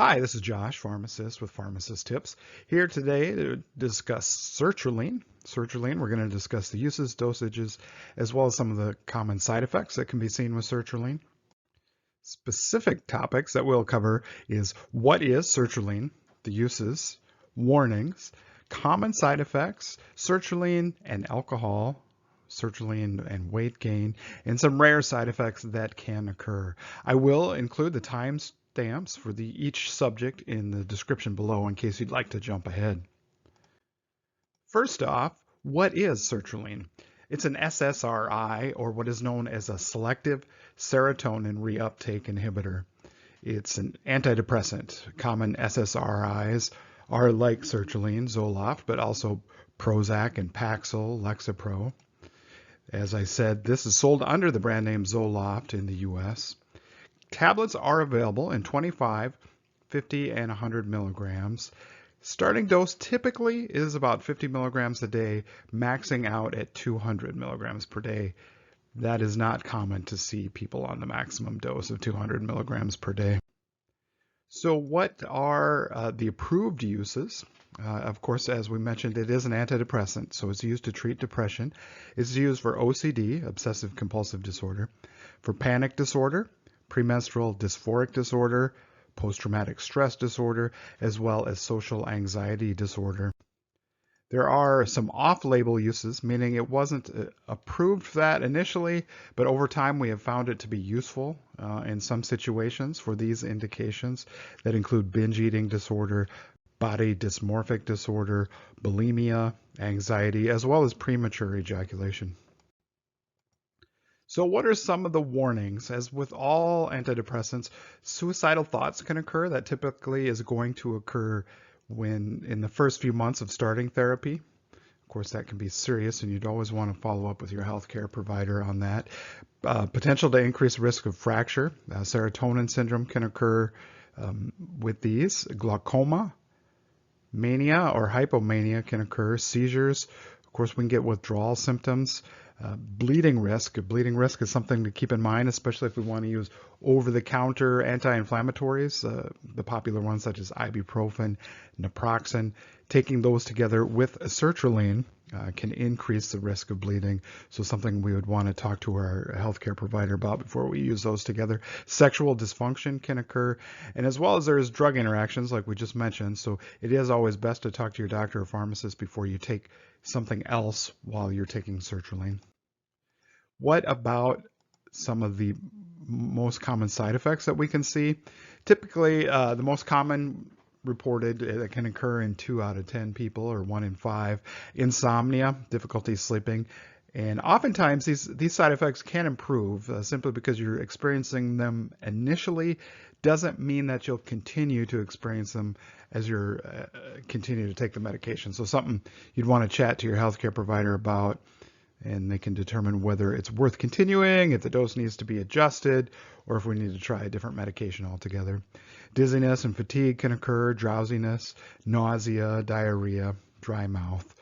Hi, this is Josh, pharmacist with Pharmacist Tips, here today to discuss sertraline. Sertraline, we're going to discuss the uses, dosages, as well as some of the common side effects that can be seen with sertraline. Specific topics that we'll cover is what is sertraline, the uses, warnings, common side effects, sertraline and alcohol, sertraline and weight gain, and some rare side effects that can occur. I will include the timestamps for each subject in the description below in case you'd like to jump ahead. First off, what is sertraline? It's an SSRI, or what is known as a selective serotonin reuptake inhibitor. It's an antidepressant. Common SSRIs are like sertraline, Zoloft, but also Prozac and Paxil, Lexapro. As I said, this is sold under the brand name Zoloft in the US. Tablets are available in 25, 50, and 100 milligrams. Starting dose typically is about 50 milligrams a day, maxing out at 200 milligrams per day. That is not common to see people on the maximum dose of 200 milligrams per day. So what are the approved uses? Of course, as we mentioned, it is an antidepressant, so it's used to treat depression. It's used for OCD, obsessive compulsive disorder, for panic disorder, premenstrual dysphoric disorder, post-traumatic stress disorder, as well as social anxiety disorder. There are some off-label uses, meaning it wasn't approved for that initially, but over time we have found it to be useful in some situations for these indications that include binge eating disorder, body dysmorphic disorder, bulimia, anxiety, as well as premature ejaculation. So what are some of the warnings? As with all antidepressants, suicidal thoughts can occur. That typically is going to occur when in the first few months of starting therapy. Of course, that can be serious, and you'd always want to follow up with your healthcare provider on that. Potential to increase risk of fracture. Serotonin syndrome can occur with these. Glaucoma, mania or hypomania can occur. Seizures. Of course, we can get withdrawal symptoms. Bleeding risk. Bleeding risk is something to keep in mind, especially if we want to use over-the-counter anti-inflammatories, the popular ones such as ibuprofen, naproxen. Taking those together with sertraline can increase the risk of bleeding, so something we would want to talk to our healthcare provider about before we use those together. Sexual dysfunction can occur, and as well as there's drug interactions like we just mentioned, so it is always best to talk to your doctor or pharmacist before you take something else while you're taking sertraline. What about some of the most common side effects that we can see? Typically, the most common reported that can occur in 2 out of 10 people or 1 in 5, insomnia, difficulty sleeping. And oftentimes these side effects can improve simply because you're experiencing them initially doesn't mean that you'll continue to experience them as you're continue to take the medication. So something you'd want to chat to your healthcare provider about, and they can determine whether it's worth continuing, if the dose needs to be adjusted, or if we need to try a different medication altogether. Dizziness and fatigue can occur, drowsiness, nausea, diarrhea, dry mouth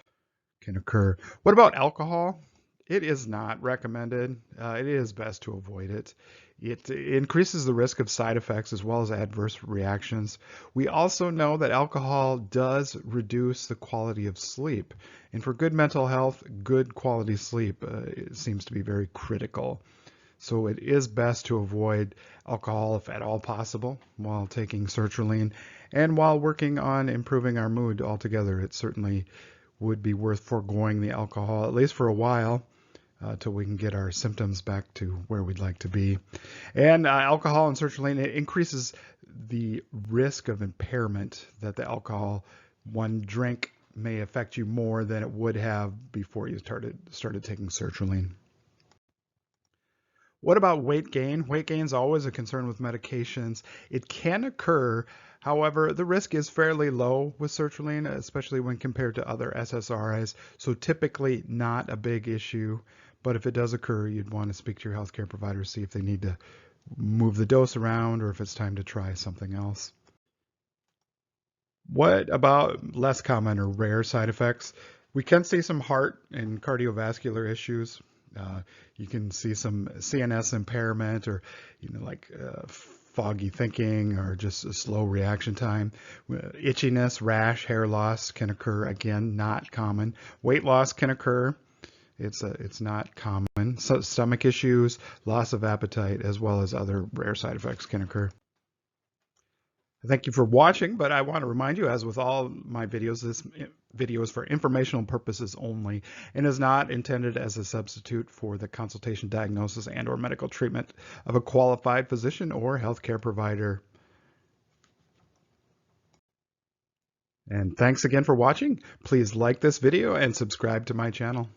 can occur. What about alcohol? It is not recommended. It is best to avoid it. It increases the risk of side effects as well as adverse reactions. We also know that alcohol does reduce the quality of sleep. And for good mental health, good quality sleep seems to be very critical. So it is best to avoid alcohol if at all possible while taking sertraline and while working on improving our mood altogether. It certainly would be worth foregoing the alcohol, at least for a while, till we can get our symptoms back to where we'd like to be. And alcohol and sertraline, it increases the risk of impairment that the alcohol, one drink may affect you more than it would have before you started taking sertraline. What about weight gain? Weight gain is always a concern with medications. It can occur. However, the risk is fairly low with sertraline, especially when compared to other SSRIs. So typically not a big issue. But if it does occur, you'd want to speak to your healthcare provider, see if they need to move the dose around or if it's time to try something else. What about less common or rare side effects? We can see some heart and cardiovascular issues. You can see some CNS impairment or, like foggy thinking or just a slow reaction time. Itchiness, rash, hair loss can occur. Again, not common. Weight loss can occur. It's not common. So stomach issues, loss of appetite, as well as other rare side effects can occur. Thank you for watching, but I want to remind you, as with all my videos, this video is for informational purposes only and is not intended as a substitute for the consultation, diagnosis, and/or medical treatment of a qualified physician or healthcare provider. And thanks again for watching. Please like this video and subscribe to my channel.